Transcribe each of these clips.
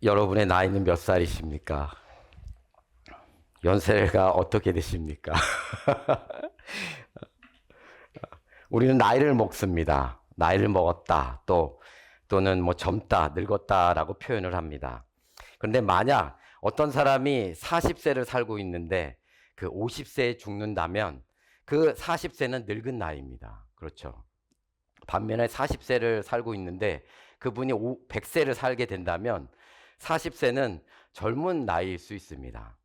여러분의 나이는 몇 살이십니까? 연세가 어떻게 되십니까? 우리는 나이를 먹습니다. 나이를 먹었다. 또는 뭐 젊다, 늙었다라고 표현을 합니다. 그런데 만약 어떤 사람이 40세를 살고 있는데 그 50세에 죽는다면 그 40세는 늙은 나이입니다. 그렇죠. 반면에 40세를 살고 있는데 그분이 100세를 살게 된다면 40세는 젊은 나이일 수 있습니다.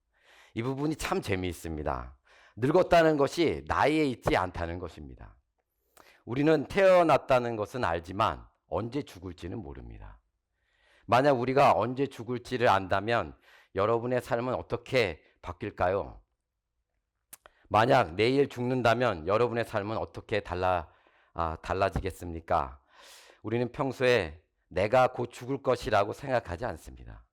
이 부분이 참 재미있습니다. 늙었다는 것이 나이에 있지 않다는 것입니다. 우리는 태어났다는 것은 알지만 언제 죽을지는 모릅니다. 만약 우리가 언제 죽을지를 안다면 여러분의 삶은 어떻게 바뀔까요? 만약 내일 죽는다면 여러분의 삶은 어떻게 달라지겠습니까? 우리는 평소에 내가 곧 죽을 것이라고 생각하지 않습니다.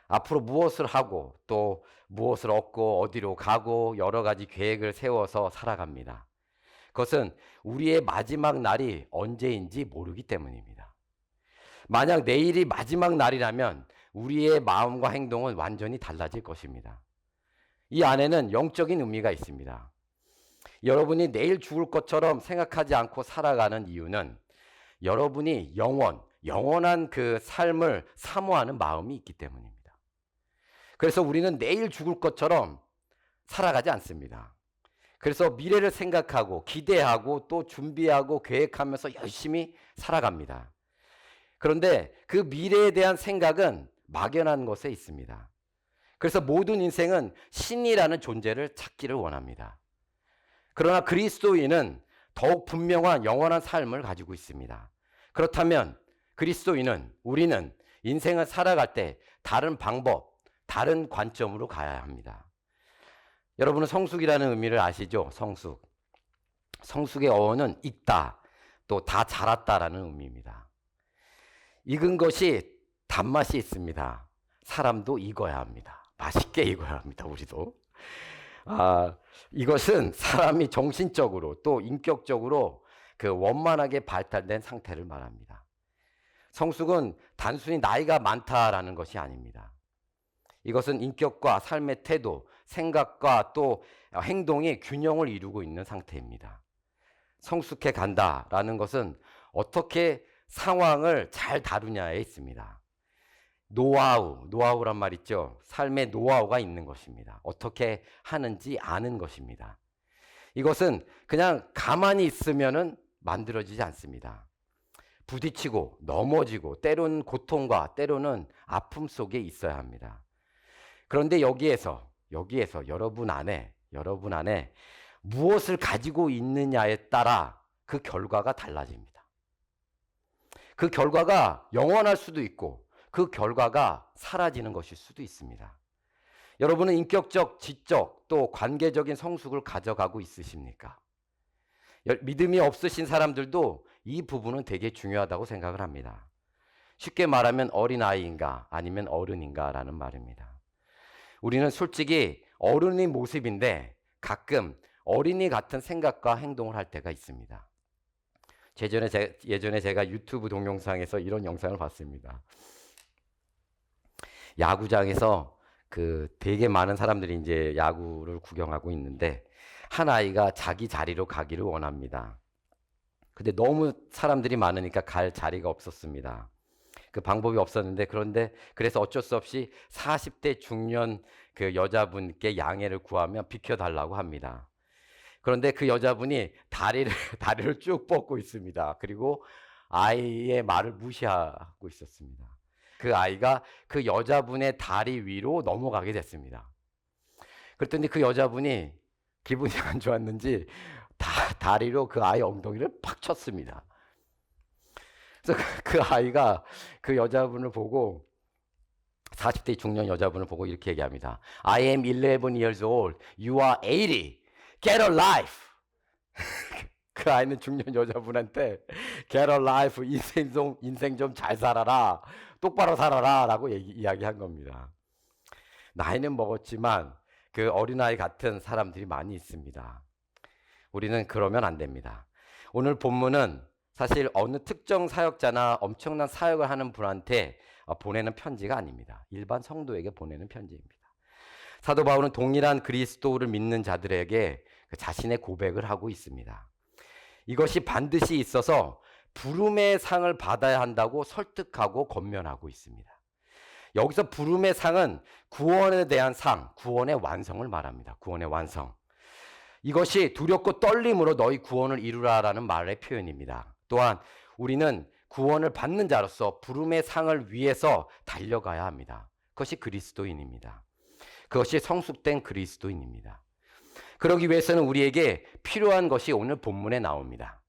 앞으로 무엇을 하고 또 무엇을 얻고 어디로 가고 여러 가지 계획을 세워서 살아갑니다. 그것은 우리의 마지막 날이 언제인지 모르기 때문입니다. 만약 내일이 마지막 날이라면 우리의 마음과 행동은 완전히 달라질 것입니다. 이 안에는 영적인 의미가 있습니다. 여러분이 내일 죽을 것처럼 생각하지 않고 살아가는 이유는 여러분이 영원한 그 삶을 사모하는 마음이 있기 때문입니다. 그래서 우리는 내일 죽을 것처럼 살아가지 않습니다. 그래서 미래를 생각하고 기대하고 또 준비하고 계획하면서 열심히 살아갑니다. 그런데 그 미래에 대한 생각은 막연한 것에 있습니다. 그래서 모든 인생은 신이라는 존재를 찾기를 원합니다. 그러나 그리스도인은 더욱 분명한 영원한 삶을 가지고 있습니다. 그렇다면 우리는 인생을 살아갈 때 다른 방법, 다른 관점으로 가야 합니다. 여러분은 성숙이라는 의미를 아시죠? 성숙의 어원은 익다, 또 다 자랐다라는 의미입니다. 익은 것이 단맛이 있습니다. 사람도 익어야 합니다. 맛있게 익어야 합니다. 우리도. 이것은 사람이 정신적으로 또 인격적으로 그 원만하게 발달된 상태를 말합니다. 성숙은 단순히 나이가 많다라는 것이 아닙니다. 이것은 인격과 삶의 태도, 생각과 또 행동이 균형을 이루고 있는 상태입니다. 성숙해 간다라는 것은 어떻게 상황을 잘 다루냐에 있습니다. 노하우란 말 있죠. 삶의 노하우가 있는 것입니다. 어떻게 하는지 아는 것입니다. 이것은 그냥 가만히 있으면은 만들어지지 않습니다. 부딪히고 넘어지고 때로는 고통과 때로는 아픔 속에 있어야 합니다. 그런데 여기에서 여러분 안에 무엇을 가지고 있느냐에 따라 그 결과가 달라집니다. 그 결과가 영원할 수도 있고 그 결과가 사라지는 것일 수도 있습니다. 여러분은 인격적, 지적, 또 관계적인 성숙을 가져가고 있으십니까? 믿음이 없으신 사람들도 이 부분은 되게 중요하다고 생각을 합니다. 쉽게 말하면 어린아이인가 아니면 어른인가라는 말입니다. 우리는 솔직히 어른의 모습인데 가끔 어린이 같은 생각과 행동을 할 때가 있습니다. 예전에 제가 유튜브 동영상에서 이런 영상을 봤습니다. 야구장에서 되게 많은 사람들이 이제 야구를 구경하고 있는데 한 아이가 자기 자리로 가기를 원합니다. 근데 너무 사람들이 많으니까 갈 자리가 없었습니다. 그 방법이 없었는데 그래서 어쩔 수 없이 40대 중년 그 여자분께 양해를 구하면 비켜달라고 합니다. 그런데 그 여자분이 다리를 쭉 뻗고 있습니다. 그리고 아이의 말을 무시하고 있었습니다. 그 아이가 그 여자분의 다리 위로 넘어가게 됐습니다. 그랬더니 그 여자분이 기분이 안 좋았는지 다리로 그 아이 엉덩이를 팍 쳤습니다. 그래서 그 아이가 그 여자분을 보고 40대 중년 여자분을 보고 이렇게 얘기합니다. I am 11 years old. You are 80. Get a life. 그 아이는 중년 여자분한테 Get a life. 인생 좀 잘 살아라. 똑바로 살아라. 라고 이야기한 겁니다. 나이는 먹었지만 그 어린아이 같은 사람들이 많이 있습니다. 우리는 그러면 안 됩니다. 오늘 본문은 사실 어느 특정 사역자나 엄청난 사역을 하는 분한테 보내는 편지가 아닙니다. 일반 성도에게 보내는 편지입니다. 사도 바울은 동일한 그리스도를 믿는 자들에게 자신의 고백을 하고 있습니다. 이것이 반드시 있어서 부름의 상을 받아야 한다고 설득하고 권면하고 있습니다. 여기서 부름의 상은 구원에 대한 상, 구원의 완성을 말합니다. 구원의 완성. 이것이 두렵고 떨림으로 너희 구원을 이루라라는 말의 표현입니다. 또한 우리는 구원을 받는 자로서 부름의 상을 위해서 달려가야 합니다. 그것이 그리스도인입니다. 그것이 성숙된 그리스도인입니다. 그러기 위해서는 우리에게 필요한 것이 오늘 본문에 나옵니다.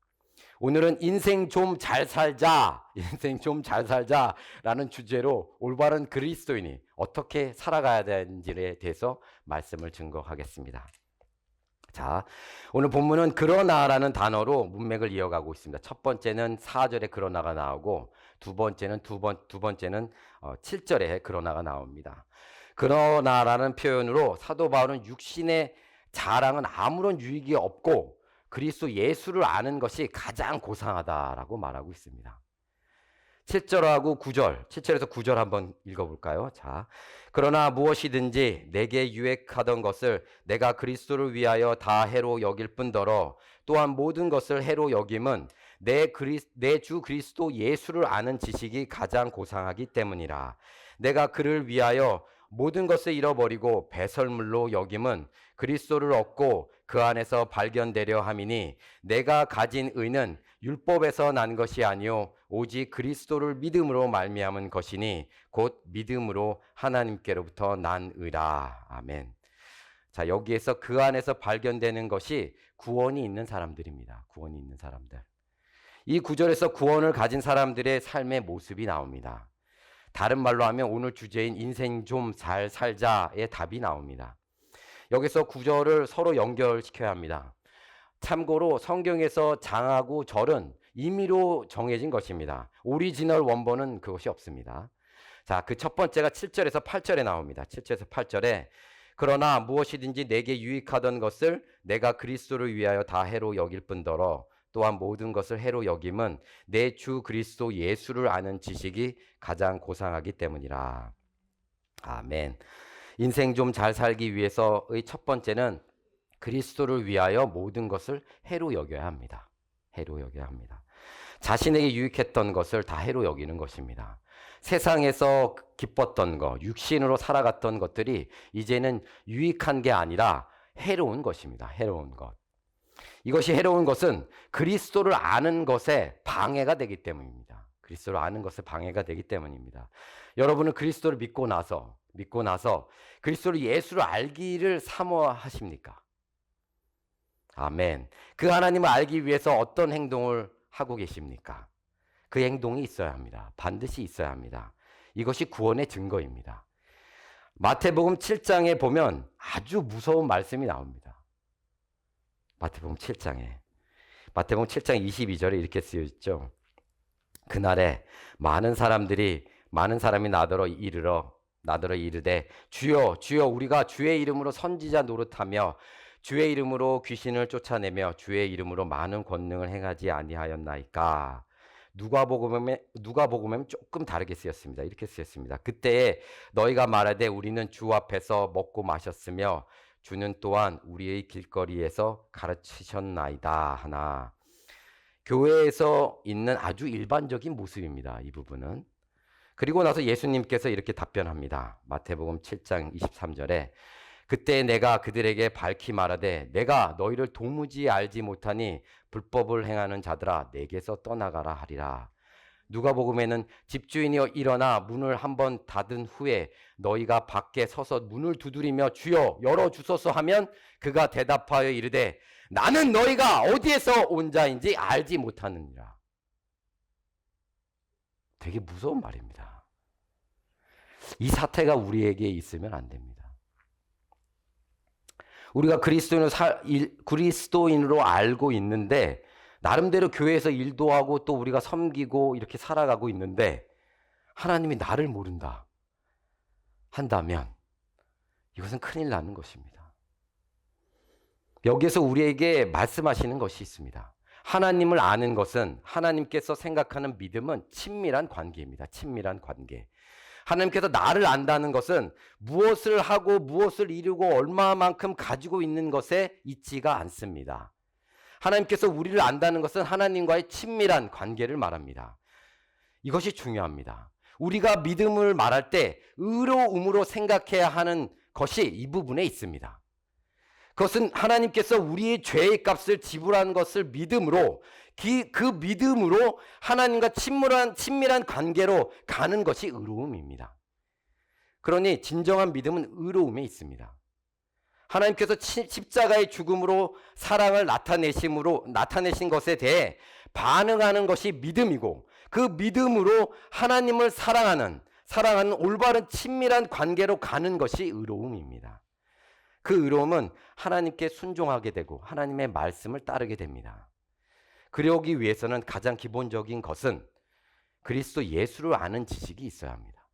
오늘은 인생 좀 잘 살자, 인생 좀 잘 살자라는 주제로 올바른 그리스도인이 어떻게 살아가야 되는지에 대해서 말씀을 증거하겠습니다. 자, 오늘 본문은 그러나라는 단어로 문맥을 이어가고 있습니다. 첫 번째는 4절에 그러나가 나오고 두 번째는 7절에 그러나가 나옵니다. 그러나라는 표현으로 사도 바울은 육신의 자랑은 아무런 유익이 없고 그리스도 예수를 아는 것이 가장 고상하다라고 말하고 있습니다. 7절하고 9절, 7절에서 9절 한번 읽어볼까요? 자, 그러나 무엇이든지 내게 유익하던 것을 내가 그리스도를 위하여 다 해로 여길 뿐더러 또한 모든 것을 해로 여김은 내 주 그리스도 예수를 아는 지식이 가장 고상하기 때문이라. 내가 그를 위하여 모든 것을 잃어버리고 배설물로 여김은 그리스도를 얻고 그 안에서 발견되려 함이니 내가 가진 의는 율법에서 난 것이 아니요 오직 그리스도를 믿음으로 말미암은 것이니 곧 믿음으로 하나님께로부터 난 의라. 아멘. 자, 여기에서 그 안에서 발견되는 것이 구원이 있는 사람들입니다. 구원이 있는 사람들. 이 구절에서 구원을 가진 사람들의 삶의 모습이 나옵니다. 다른 말로 하면 오늘 주제인 인생 좀 잘 살자의 답이 나옵니다. 여기서 구절을 서로 연결시켜야 합니다. 참고로 성경에서 장하고 절은 임의로 정해진 것입니다. 오리지널 원본은 그것이 없습니다. 자, 그 첫 번째가 7절에서 8절에 나옵니다. 7절에서 8절에 그러나 무엇이든지 내게 유익하던 것을 내가 그리스도를 위하여 다 해로 여길 뿐더러 또한 모든 것을 해로 여김은 내 주 그리스도 예수를 아는 지식이 가장 고상하기 때문이라. 아멘. 인생 좀 잘 살기 위해서의 첫 번째는 그리스도를 위하여 모든 것을 해로 여겨야 합니다. 해로 여겨야 합니다. 자신에게 유익했던 것을 다 해로 여기는 것입니다. 세상에서 기뻤던 것, 육신으로 살아갔던 것들이 이제는 유익한 게 아니라 해로운 것입니다. 해로운 것. 이것이 해로운 것은 그리스도를 아는 것에 방해가 되기 때문입니다. 그리스도를 아는 것에 방해가 되기 때문입니다. 여러분은 그리스도를 믿고 나서 그리스도를 예수를 알기를 사모하십니까? 아멘. 그 하나님을 알기 위해서 어떤 행동을 하고 계십니까? 그 행동이 있어야 합니다. 반드시 있어야 합니다. 이것이 구원의 증거입니다. 마태복음 7장에 보면 아주 무서운 말씀이 나옵니다. 마태복음 7장 22절에 이렇게 쓰여 있죠. 그날에 많은 사람이 나더러 이르되 주여 주여 우리가 주의 이름으로 선지자 노릇하며 주의 이름으로 귀신을 쫓아내며 주의 이름으로 많은 권능을 행하지 아니하였나이까. 누가복음에는 조금 다르게 쓰였습니다. 이렇게 쓰였습니다. 그때에 너희가 말하되 우리는 주 앞에서 먹고 마셨으며 주는 또한 우리의 길거리에서 가르치셨나이다 하나. 교회에서 있는 아주 일반적인 모습입니다. 이 부분은. 그리고 나서 예수님께서 이렇게 답변합니다. 마태복음 7장 23절에 그때 내가 그들에게 밝히 말하되 내가 너희를 도무지 알지 못하니 불법을 행하는 자들아 내게서 떠나가라 하리라. 누가복음에는 집주인이 일어나 문을 한번 닫은 후에 너희가 밖에 서서 문을 두드리며 주여 열어주소서 하면 그가 대답하여 이르되 나는 너희가 어디에서 온 자인지 알지 못하느니라. 되게 무서운 말입니다. 이 사태가 우리에게 있으면 안 됩니다. 우리가 그리스도인으로 알고 있는데 나름대로 교회에서 일도 하고 또 우리가 섬기고 이렇게 살아가고 있는데 하나님이 나를 모른다 한다면 이것은 큰일 나는 것입니다. 여기에서 우리에게 말씀하시는 것이 있습니다. 하나님을 아는 것은 하나님께서 생각하는 믿음은 친밀한 관계입니다. 친밀한 관계. 하나님께서 나를 안다는 것은 무엇을 하고 무엇을 이루고 얼마만큼 가지고 있는 것에 있지가 않습니다. 하나님께서 우리를 안다는 것은 하나님과의 친밀한 관계를 말합니다. 이것이 중요합니다. 우리가 믿음을 말할 때 의로움으로 생각해야 하는 것이 이 부분에 있습니다. 그것은 하나님께서 우리의 죄의 값을 지불한 것을 믿음으로, 그 믿음으로 하나님과 친밀한 관계로 가는 것이 의로움입니다. 그러니 진정한 믿음은 의로움에 있습니다. 하나님께서 십자가의 죽음으로 사랑을 나타내신 것에 대해 반응하는 것이 믿음이고, 그 믿음으로 하나님을 사랑하는 올바른 친밀한 관계로 가는 것이 의로움입니다. 그 의로움은 하나님께 순종하게 되고 하나님의 말씀을 따르게 됩니다. 그러기 위해서는 가장 기본적인 것은 그리스도 예수를 아는 지식이 있어야 합니다.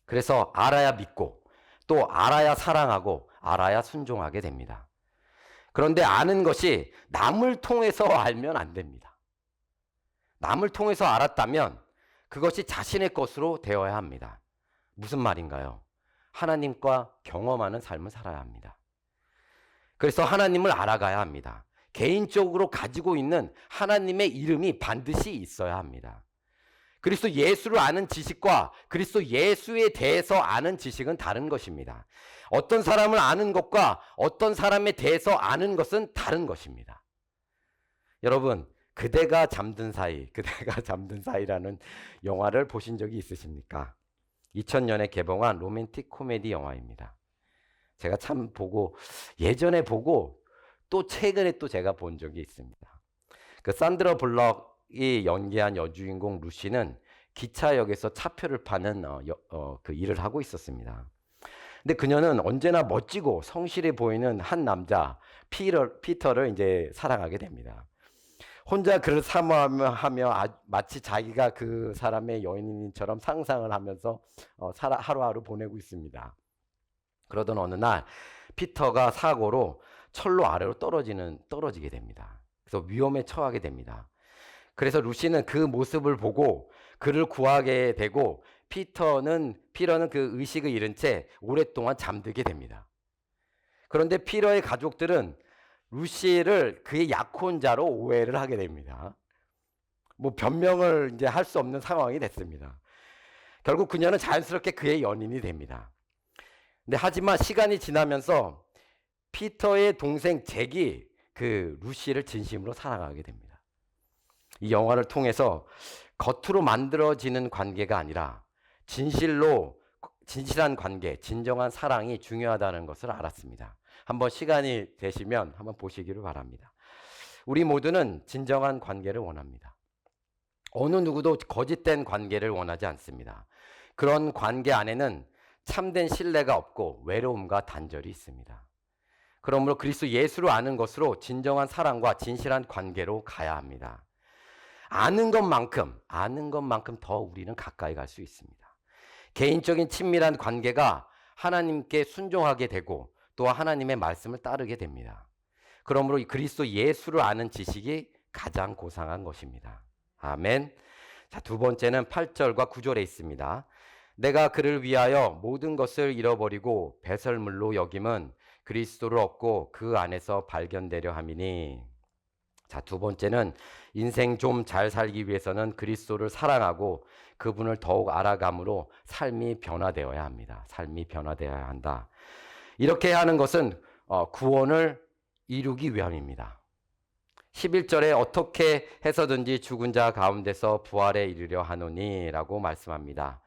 그래서 알아야 믿고, 또 알아야 사랑하고, 알아야 순종하게 됩니다. 그런데 아는 것이 남을 통해서 알면 안 됩니다. 남을 통해서 알았다면 그것이 자신의 것으로 되어야 합니다. 무슨 말인가요? 하나님과 경험하는 삶을 살아야 합니다. 그래서 하나님을 알아가야 합니다. 개인적으로 가지고 있는 하나님의 이름이 반드시 있어야 합니다. 그리스도 예수를 아는 지식과 그리스도 예수에 대해서 아는 지식은 다른 것입니다. 어떤 사람을 아는 것과 어떤 사람에 대해서 아는 것은 다른 것입니다. 여러분, 그대가 잠든 사이라는 영화를 보신 적이 있으십니까? 2000년에 개봉한 로맨틱 코미디 영화입니다. 제가 참 예전에 보고 또 최근에 또 제가 본 적이 있습니다. 그 산드라 블럭이 연기한 여주인공 루시는 기차역에서 차표를 파는 그 일을 하고 있었습니다. 근데 그녀는 언제나 멋지고 성실해 보이는 한 남자 피터를 이제 사랑하게 됩니다. 혼자 그를 사모하며 마치 자기가 그 사람의 연인처럼 상상을 하면서 하루하루 보내고 있습니다. 그러던 어느 날 피터가 사고로 철로 아래로 떨어지게 됩니다. 그래서 위험에 처하게 됩니다. 그래서 루시는 그 모습을 보고 그를 구하게 되고, 피터는 그 의식을 잃은 채 오랫동안 잠들게 됩니다. 그런데 피터의 가족들은 루시를 그의 약혼자로 오해를 하게 됩니다. 변명을 이제 할 수 없는 상황이 됐습니다. 결국 그녀는 자연스럽게 그의 연인이 됩니다. 근데 하지만 시간이 지나면서 피터의 동생 잭이 그 루시를 진심으로 사랑하게 됩니다. 이 영화를 통해서 겉으로 만들어지는 관계가 아니라 진실한 관계, 진정한 사랑이 중요하다는 것을 알았습니다. 한번 시간이 되시면 한번 보시기를 바랍니다. 우리 모두는 진정한 관계를 원합니다. 어느 누구도 거짓된 관계를 원하지 않습니다. 그런 관계 안에는 참된 신뢰가 없고 외로움과 단절이 있습니다. 그러므로 그리스도 예수를 아는 것으로 진정한 사랑과 진실한 관계로 가야 합니다. 아는 것만큼 더 우리는 가까이 갈 수 있습니다. 개인적인 친밀한 관계가 하나님께 순종하게 되고 또 하나님의 말씀을 따르게 됩니다. 그러므로 그리스도 예수를 아는 지식이 가장 고상한 것입니다. 아멘. 자, 두 번째는 8절과 9절에 있습니다. 내가 그를 위하여 모든 것을 잃어버리고 배설물로 여김은 그리스도를 얻고 그 안에서 발견되려 함이니. 자, 두 번째는 인생 좀 잘 살기 위해서는 그리스도를 사랑하고 그분을 더욱 알아감으로 삶이 변화되어야 합니다. 삶이 변화되어야 한다. 이렇게 하는 것은 구원을 이루기 위함입니다. 11절에 어떻게 해서든지 죽은 자 가운데서 부활에 이르려 하노니 라고 말씀합니다.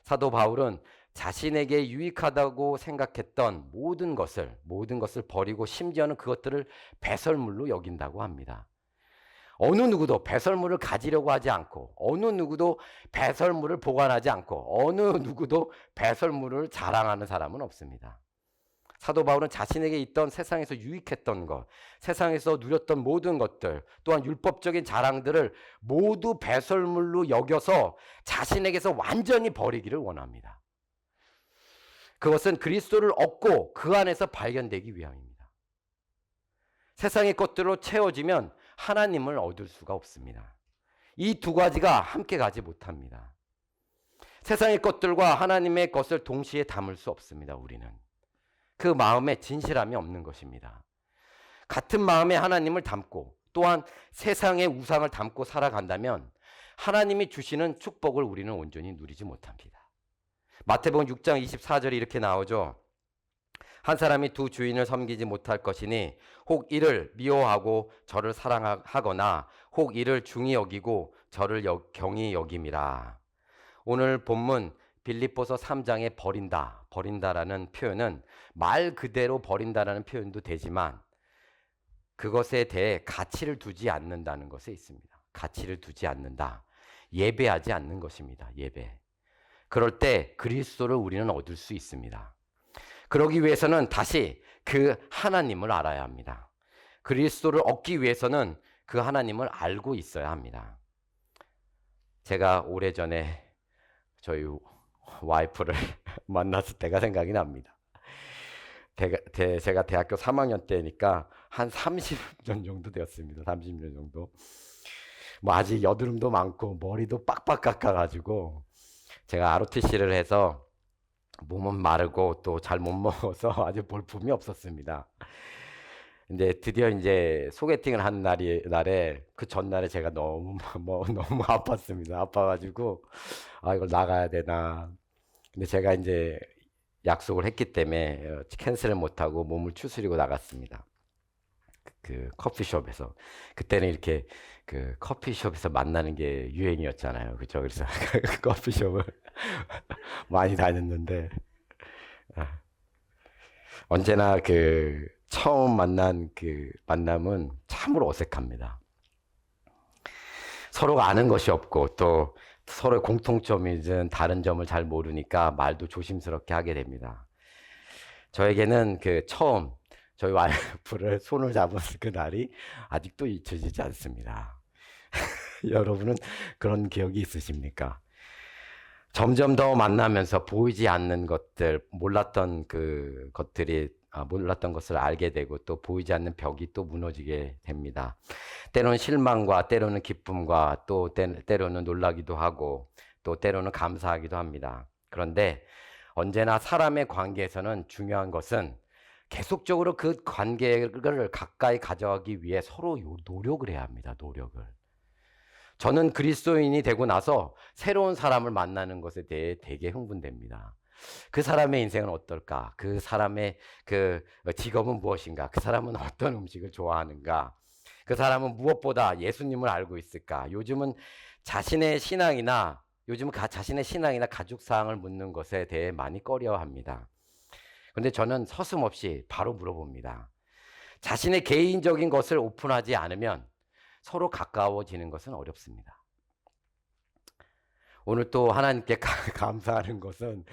사도 바울은 자신에게 유익하다고 생각했던 모든 것을 버리고 심지어는 그것들을 배설물로 여긴다고 합니다. 어느 누구도 배설물을 가지려고 하지 않고, 어느 누구도 배설물을 보관하지 않고, 어느 누구도 배설물을 자랑하는 사람은 없습니다. 사도 바울은 자신에게 있던 세상에서 유익했던 것, 세상에서 누렸던 모든 것들, 또한 율법적인 자랑들을 모두 배설물로 여겨서 자신에게서 완전히 버리기를 원합니다. 그것은 그리스도를 얻고 그 안에서 발견되기 위함입니다. 세상의 것들로 채워지면 하나님을 얻을 수가 없습니다. 이 두 가지가 함께 가지 못합니다. 세상의 것들과 하나님의 것을 동시에 담을 수 없습니다. 우리는 그 마음에 진실함이 없는 것입니다. 같은 마음에 하나님을 담고 또한 세상의 우상을 담고 살아간다면 하나님이 주시는 축복을 우리는 온전히 누리지 못합니다. 마태복음 6장 24절에 이렇게 나오죠. 한 사람이 두 주인을 섬기지 못할 것이니 혹 이를 미워하고 저를 사랑하거나 혹 이를 중히 여기고 저를 경히 여김이라. 오늘 본문 빌립보서 3장에 버린다라는 표현은 말 그대로 버린다라는 표현도 되지만 그것에 대해 가치를 두지 않는다는 것에 있습니다. 가치를 두지 않는다. 예배하지 않는 것입니다. 예배. 그럴 때 그리스도를 우리는 얻을 수 있습니다. 그러기 위해서는 다시 그 하나님을 알아야 합니다. 그리스도를 얻기 위해서는 그 하나님을 알고 있어야 합니다. 제가 오래전에 저희 와이프를 만났을 때가 생각이 납니다. 제가 대학교 3학년 때니까 한 30년 정도 되었습니다. 30년 정도. 뭐 아직 여드름도 많고 머리도 빡빡 깎아가지고 제가 ROTC를 해서 몸은 마르고 또 잘 못 먹어서 아주 볼품이 없었습니다. 근데 드디어 이제 소개팅을 한 날에 그 전날에 제가 너무 아팠습니다. 아파가지고 이걸 나가야 되나. 근데 제가 이제 약속을 했기 때문에 캔슬을 못하고 몸을 추스리고 나갔습니다. 그 커피숍에서. 그때는 이렇게 그 커피숍에서 만나는 게 유행이었잖아요. 그죠? 그래서 그 커피숍을 많이 다녔는데 언제나 그 처음 만난 그 만남은 참으로 어색합니다. 서로가 아는 것이 없고 또 서로의 공통점이든 다른 점을 잘 모르니까 말도 조심스럽게 하게 됩니다. 저에게는 그 처음 저희 와이프를 손을 잡은 그 날이 아직도 잊혀지지 않습니다. 여러분은 그런 기억이 있으십니까? 점점 더 만나면서 보이지 않는 것들, 몰랐던 것을 알게 되고 또 보이지 않는 벽이 또 무너지게 됩니다. 때로는 실망과 때로는 기쁨과 또 때로는 놀라기도 하고 또 때로는 감사하기도 합니다. 그런데 언제나 사람의 관계에서는 중요한 것은 계속적으로 그 관계를 가까이 가져가기 위해 서로 노력을 해야 합니다. 노력을. 저는 그리스도인이 되고 나서 새로운 사람을 만나는 것에 대해 되게 흥분됩니다. 그 사람의 인생은 어떨까? 그 사람의 그 직업은 무엇인가? 그 사람은 어떤 음식을 좋아하는가? 그 사람은 무엇보다 예수님을 알고 있을까? 요즘은 자신의 신앙이나 가족 사항을 묻는 것에 대해 많이 꺼려합니다. 그런데 저는 서슴없이 바로 물어봅니다. 자신의 개인적인 것을 오픈하지 않으면 서로 가까워지는 것은 어렵습니다. 오늘 또 하나님께 감사하는 것은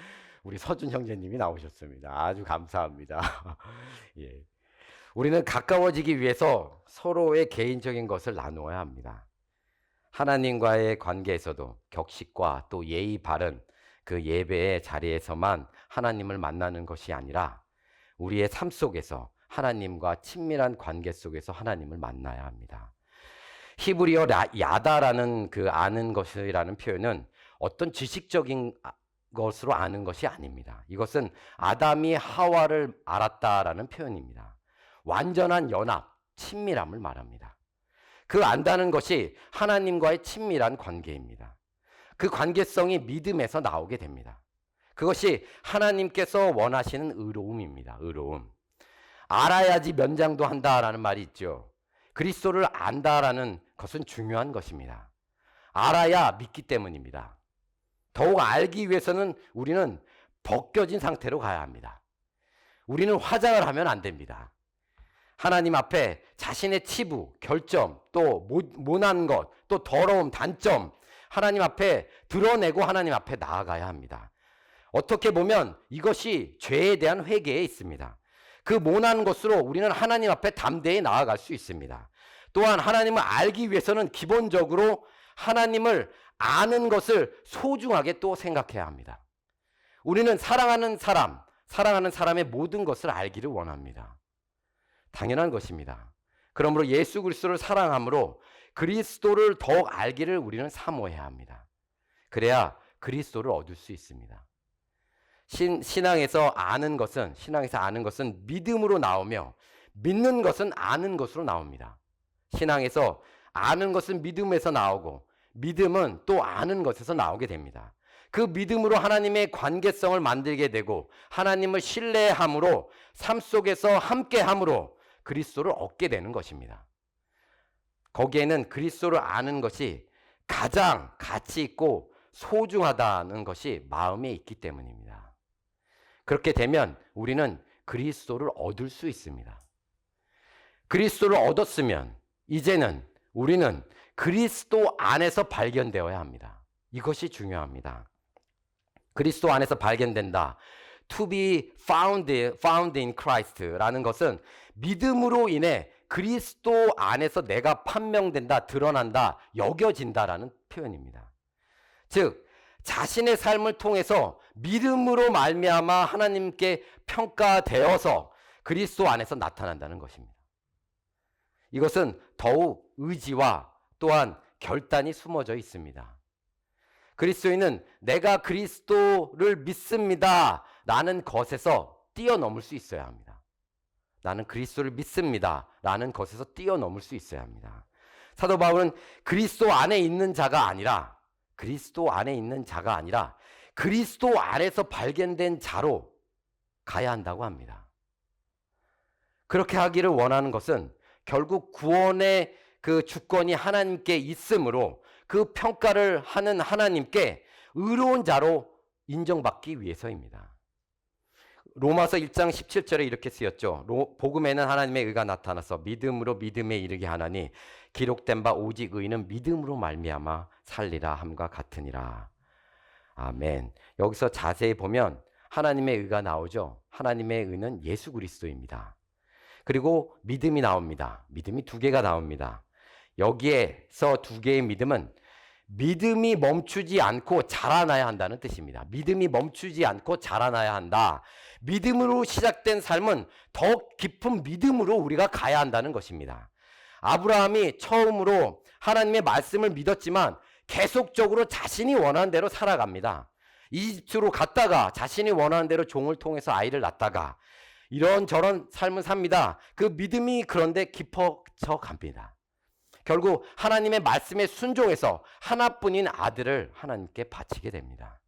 우리 서준 형제님이 나오셨습니다. 아주 감사합니다. 예. 우리는 가까워지기 위해서 서로의 개인적인 것을 나누어야 합니다. 하나님과의 관계에서도 격식과 또 예의 바른 그 예배의 자리에서만 하나님을 만나는 것이 아니라 우리의 삶 속에서 하나님과 친밀한 관계 속에서 하나님을 만나야 합니다. 히브리어 야다라는 그 아는 것이라는 표현은 어떤 지식적인 것으로 아는 것이 아닙니다. 이것은 아담이 하와를 알았다라는 표현입니다. 완전한 연합, 친밀함을 말합니다. 그 안다는 것이 하나님과의 친밀한 관계입니다. 그 관계성이 믿음에서 나오게 됩니다. 그것이 하나님께서 원하시는 의로움입니다. 의로움. 알아야지 면장도 한다라는 말이 있죠. 그리스도를 안다라는 것은 중요한 것입니다. 알아야 믿기 때문입니다. 더욱 알기 위해서는 우리는 벗겨진 상태로 가야 합니다. 우리는 화장을 하면 안 됩니다. 하나님 앞에 자신의 치부, 결점, 또 모난 것, 또 더러움, 단점 하나님 앞에 드러내고 하나님 앞에 나아가야 합니다. 어떻게 보면 이것이 죄에 대한 회개에 있습니다. 그 모난 것으로 우리는 하나님 앞에 담대히 나아갈 수 있습니다. 또한 하나님을 알기 위해서는 기본적으로 하나님을 아는 것을 소중하게 또 생각해야 합니다. 우리는 사랑하는 사람의 모든 것을 알기를 원합니다. 당연한 것입니다. 그러므로 예수 그리스도를 사랑함으로 그리스도를 더욱 알기를 우리는 사모해야 합니다. 그래야 그리스도를 얻을 수 있습니다. 신앙에서 아는 것은 믿음으로 나오며 믿는 것은 아는 것으로 나옵니다. 신앙에서 아는 것은 믿음에서 나오고 믿음은 또 아는 것에서 나오게 됩니다. 그 믿음으로 하나님의 관계성을 만들게 되고 하나님을 신뢰함으로 삶 속에서 함께함으로 그리스도를 얻게 되는 것입니다. 거기에는 그리스도를 아는 것이 가장 가치 있고 소중하다는 것이 마음에 있기 때문입니다. 그렇게 되면 우리는 그리스도를 얻을 수 있습니다. 그리스도를 얻었으면 이제는 우리는 그리스도 안에서 발견되어야 합니다. 이것이 중요합니다. 그리스도 안에서 발견된다. To be found in Christ라는 것은 믿음으로 인해 그리스도 안에서 내가 판명된다, 드러난다, 여겨진다라는 표현입니다. 즉 자신의 삶을 통해서 믿음으로 말미암아 하나님께 평가되어서 그리스도 안에서 나타난다는 것입니다. 이것은 더욱 의지와 또한 결단이 숨어져 있습니다. 그리스도인은 내가 그리스도를 믿습니다 라는 것에서 뛰어넘을 수 있어야 합니다. 나는 그리스도를 믿습니다 라는 것에서 뛰어넘을 수 있어야 합니다. 사도 바울은 그리스도 안에 있는 자가 아니라 그리스도 안에서 발견된 자로 가야 한다고 합니다. 그렇게 하기를 원하는 것은 결국 구원의 그 주권이 하나님께 있으므로 그 평가를 하는 하나님께 의로운 자로 인정받기 위해서입니다. 로마서 1장 17절에 이렇게 쓰였죠. 복음에는 하나님의 의가 나타나서 믿음으로 믿음에 이르게 하나니 기록된 바 오직 의인은 믿음으로 말미암아 살리라 함과 같으니라. 아멘. 여기서 자세히 보면 하나님의 의가 나오죠. 하나님의 의는 예수 그리스도입니다. 그리고 믿음이 나옵니다. 믿음이 두 개가 나옵니다. 여기에서 두 개의 믿음은 믿음이 멈추지 않고 자라나야 한다는 뜻입니다. 믿음이 멈추지 않고 자라나야 한다. 믿음으로 시작된 삶은 더 깊은 믿음으로 우리가 가야 한다는 것입니다. 아브라함이 처음으로 하나님의 말씀을 믿었지만 계속적으로 자신이 원하는 대로 살아갑니다. 이집트로 갔다가 자신이 원하는 대로 종을 통해서 아이를 낳다가 이런저런 삶을 삽니다. 그 믿음이 그런데 깊어져 갑니다. 결국 하나님의 말씀에 순종해서 하나뿐인 아들을 하나님께 바치게 됩니다.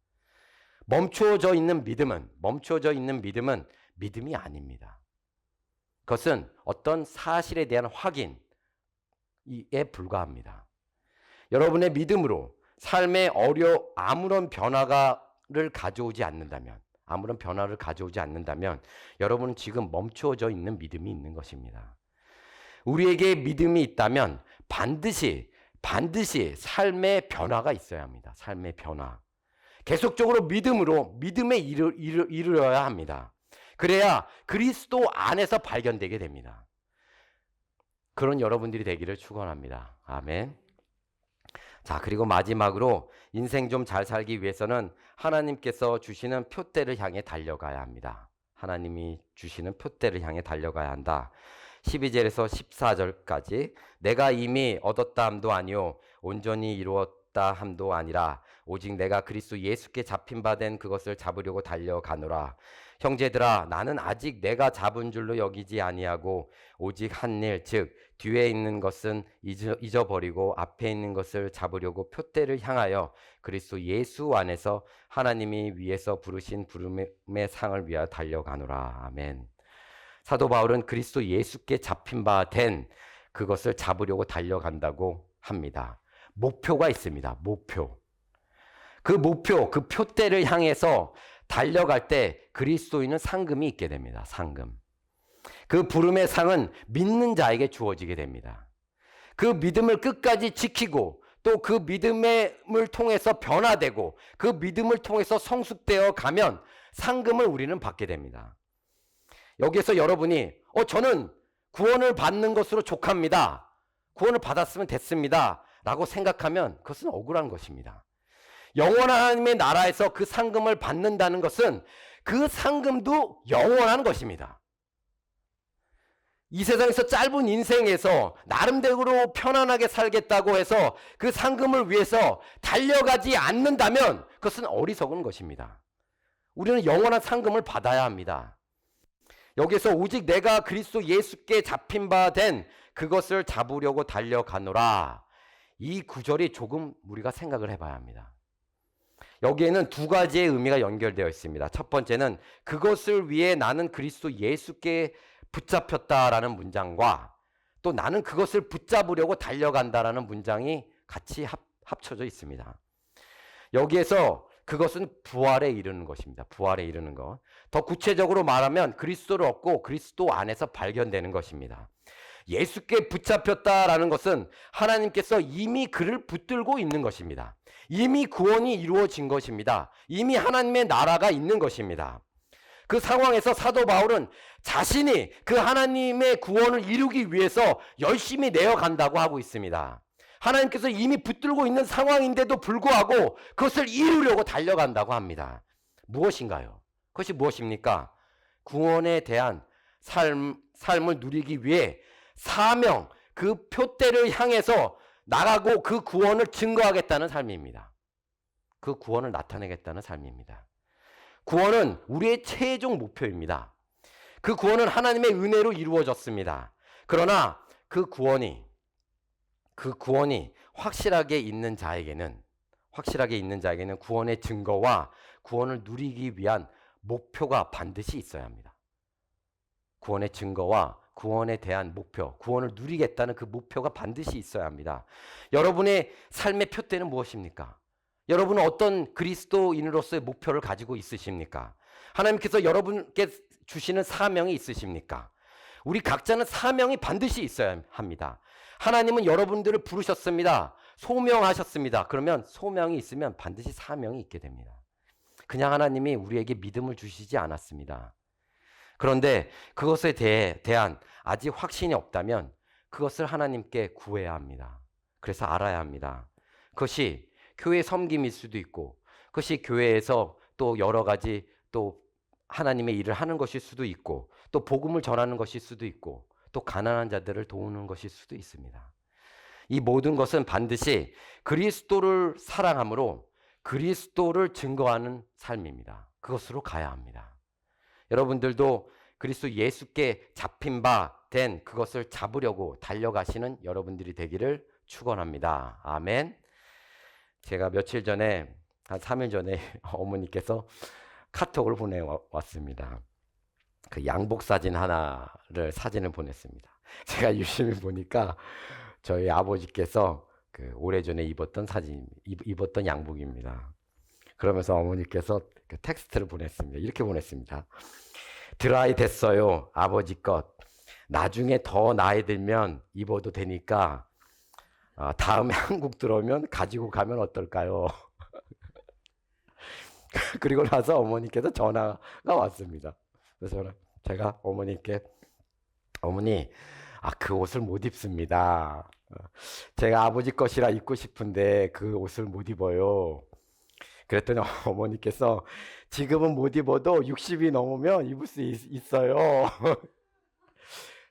멈춰져 있는 믿음은 믿음이 아닙니다. 그것은 어떤 사실에 대한 확인에 불과합니다. 여러분의 믿음으로 삶에 아무런 변화를 가져오지 않는다면 여러분은 지금 멈춰져 있는 믿음이 있는 것입니다. 우리에게 믿음이 있다면 반드시 삶의 변화가 있어야 합니다. 삶의 변화. 계속적으로 믿음에 이르러야 합니다. 그래야 그리스도 안에서 발견되게 됩니다. 그런 여러분들이 되기를 축원합니다. 아멘. 자, 그리고 마지막으로 인생 좀 잘 살기 위해서는 하나님께서 주시는 표대를 향해 달려가야 합니다. 하나님이 주시는 표대를 향해 달려가야 한다. 12절에서 14절까지 내가 이미 얻었다 함도 아니요 온전히 이루었다 함도 아니라 오직 내가 그리스도 예수께 잡힌 바 된 그것을 잡으려고 달려가노라. 형제들아 나는 아직 내가 잡은 줄로 여기지 아니하고 오직 한 일 즉 뒤에 있는 것은 잊어버리고 앞에 있는 것을 잡으려고 표대를 향하여 그리스도 예수 안에서 하나님이 위에서 부르신 부름의 상을 위하여 달려가노라. 아멘. 사도 바울은 그리스도 예수께 잡힌 바 된 그것을 잡으려고 달려간다고 합니다. 목표가 있습니다. 그 표대를 향해서 달려갈 때 그리스도인은 상금이 있게 됩니다. 상금. 그 부름의 상은 믿는 자에게 주어지게 됩니다. 그 믿음을 끝까지 지키고 또 그 믿음을 통해서 변화되고 그 믿음을 통해서 성숙되어 가면 상금을 우리는 받게 됩니다. 여기에서 여러분이 저는 구원을 받는 것으로 족합니다. 구원을 받았으면 됐습니다. 라고 생각하면 그것은 억울한 것입니다. 영원한 하나님의 나라에서 그 상금을 받는다는 것은 그 상금도 영원한 것입니다. 이 세상에서 짧은 인생에서 나름대로 편안하게 살겠다고 해서 그 상금을 위해서 달려가지 않는다면 그것은 어리석은 것입니다. 우리는 영원한 상금을 받아야 합니다. 여기서 오직 내가 그리스도 예수께 잡힌 바 된 그것을 잡으려고 달려가노라. 이 구절이 조금 우리가 생각을 해봐야 합니다. 여기에는 두 가지의 의미가 연결되어 있습니다. 첫 번째는 그것을 위해 나는 그리스도 예수께 붙잡혔다라는 문장과 또 나는 그것을 붙잡으려고 달려간다라는 문장이 같이 합쳐져 있습니다. 여기에서 그것은 부활에 이르는 것입니다. 부활에 이르는 것. 더 구체적으로 말하면 그리스도를 얻고 그리스도 안에서 발견되는 것입니다. 예수께 붙잡혔다라는 것은 하나님께서 이미 그를 붙들고 있는 것입니다. 이미 구원이 이루어진 것입니다. 이미 하나님의 나라가 있는 것입니다. 그 상황에서 사도 바울은 자신이 그 하나님의 구원을 이루기 위해서 열심히 내어간다고 하고 있습니다. 하나님께서 이미 붙들고 있는 상황인데도 불구하고 그것을 이루려고 달려간다고 합니다. 무엇인가요? 그것이 무엇입니까? 구원에 대한 삶을 누리기 위해 사명, 그 표대를 향해서 나가고 그 구원을 증거하겠다는 삶입니다. 그 구원을 나타내겠다는 삶입니다. 구원은 우리의 최종 목표입니다. 그 구원은 하나님의 은혜로 이루어졌습니다. 그러나 그 구원이 확실하게 있는 자에게는 구원의 증거와 구원을 누리기 위한 목표가 반드시 있어야 합니다. 구원의 증거와 구원에 대한 목표, 구원을 누리겠다는 그 목표가 반드시 있어야 합니다. 여러분의 삶의 표대는 무엇입니까? 여러분은 어떤 그리스도인으로서의 목표를 가지고 있으십니까? 하나님께서 여러분께 주시는 사명이 있으십니까? 우리 각자는 사명이 반드시 있어야 합니다. 하나님은 여러분들을 부르셨습니다. 소명하셨습니다. 그러면 소명이 있으면 반드시 사명이 있게 됩니다. 그냥 하나님이 우리에게 믿음을 주시지 않았습니다. 그런데 그것에 대한 아직 확신이 없다면 그것을 하나님께 구해야 합니다. 그래서 알아야 합니다. 그것이 교회 섬김일 수도 있고, 그것이 교회에서 또 여러 가지 또 하나님의 일을 하는 것일 수도 있고, 또 복음을 전하는 것일 수도 있고, 또 가난한 자들을 도우는 것일 수도 있습니다. 이 모든 것은 반드시 그리스도를 사랑함으로 그리스도를 증거하는 삶입니다. 그것으로 가야 합니다. 여러분들도 그리스도 예수께 잡힌 바 된 그것을 잡으려고 달려가시는 여러분들이 되기를 축원합니다. 아멘. 제가 며칠 전에, 한 3일 전에 어머니께서 카톡을 보내왔습니다. 그 양복 사진을 보냈습니다. 제가 유심히 보니까 저희 아버지께서 그 오래전에 입었던 양복입니다. 그러면서 어머니께서 그 텍스트를 보냈습니다. 이렇게 보냈습니다. 드라이 됐어요, 아버지 것. 나중에 더 나이 들면 입어도 되니까 다음에 한국 들어오면 가지고 가면 어떨까요? 그리고 나서 어머니께서 전화가 왔습니다. 그래서 제가 어머니께, 어머니, 그 옷을 못 입습니다. 제가 아버지 것이라 입고 싶은데 그 옷을 못 입어요. 그랬더니 어머니께서 지금은 못 입어도 60이 넘으면 입을 수 있어요.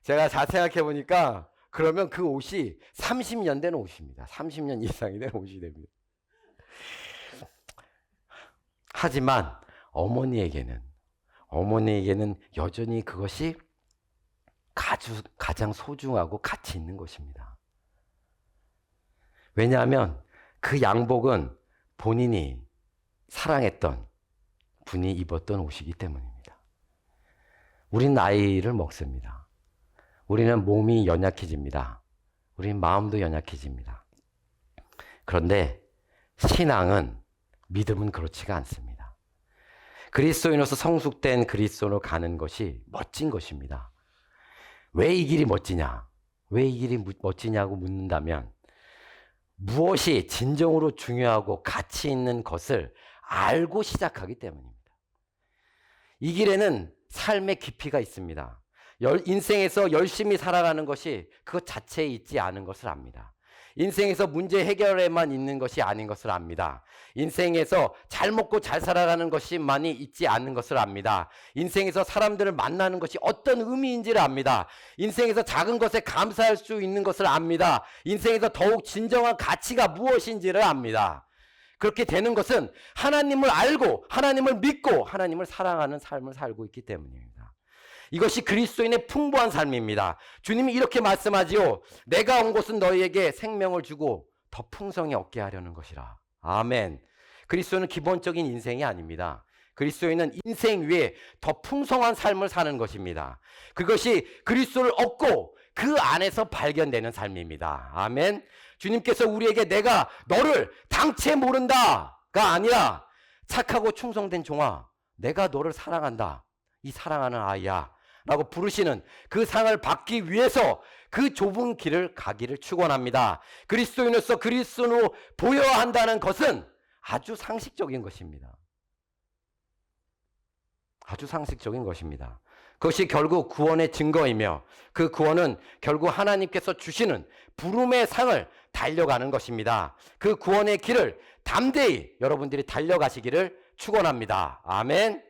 제가 잘 생각해 보니까 그러면 그 옷이 30년 된 옷입니다. 30년 이상이 된 옷이 됩니다. 하지만 어머니에게는 여전히 그것이 가장 소중하고 가치 있는 것입니다. 왜냐하면 그 양복은 본인이 사랑했던 분이 입었던 옷이기 때문입니다. 우린 나이를 먹습니다. 우리는 몸이 연약해집니다. 우린 마음도 연약해집니다. 그런데 신앙은, 믿음은 그렇지가 않습니다. 그리스도인으로서 성숙된 그리스도로 가는 것이 멋진 것입니다. 왜 이 길이 멋지냐? 왜 이 길이 멋지냐고 묻는다면 무엇이 진정으로 중요하고 가치 있는 것을 알고 시작하기 때문입니다. 이 길에는 삶의 깊이가 있습니다. 인생에서 열심히 살아가는 것이 그것 자체에 있지 않은 것을 압니다. 인생에서 문제 해결에만 있는 것이 아닌 것을 압니다. 인생에서 잘 먹고 잘 살아가는 것이만이 있지 않는 것을 압니다. 인생에서 사람들을 만나는 것이 어떤 의미인지를 압니다. 인생에서 작은 것에 감사할 수 있는 것을 압니다. 인생에서 더욱 진정한 가치가 무엇인지를 압니다. 그렇게 되는 것은 하나님을 알고 하나님을 믿고 하나님을 사랑하는 삶을 살고 있기 때문입니다. 이것이 그리스도인의 풍부한 삶입니다. 주님이 이렇게 말씀하지요. 내가 온 곳은 너희에게 생명을 주고 더 풍성히 얻게 하려는 것이라. 아멘. 그리스도는 기본적인 인생이 아닙니다. 그리스도인은 인생 위에 더 풍성한 삶을 사는 것입니다. 그것이 그리스도를 얻고 그 안에서 발견되는 삶입니다. 아멘. 주님께서 우리에게 내가 너를 당체 모른다가 아니라 착하고 충성된 종아, 내가 너를 사랑한다. 이 사랑하는 아이야. 라고 부르시는 그 상을 받기 위해서 그 좁은 길을 가기를 축원합니다. 그리스도인으로서 그리스도로 보여야 한다는 것은 아주 상식적인 것입니다. 아주 상식적인 것입니다. 그것이 결국 구원의 증거이며 그 구원은 결국 하나님께서 주시는 부름의 상을 달려가는 것입니다. 그 구원의 길을 담대히 여러분들이 달려가시기를 축원합니다. 아멘.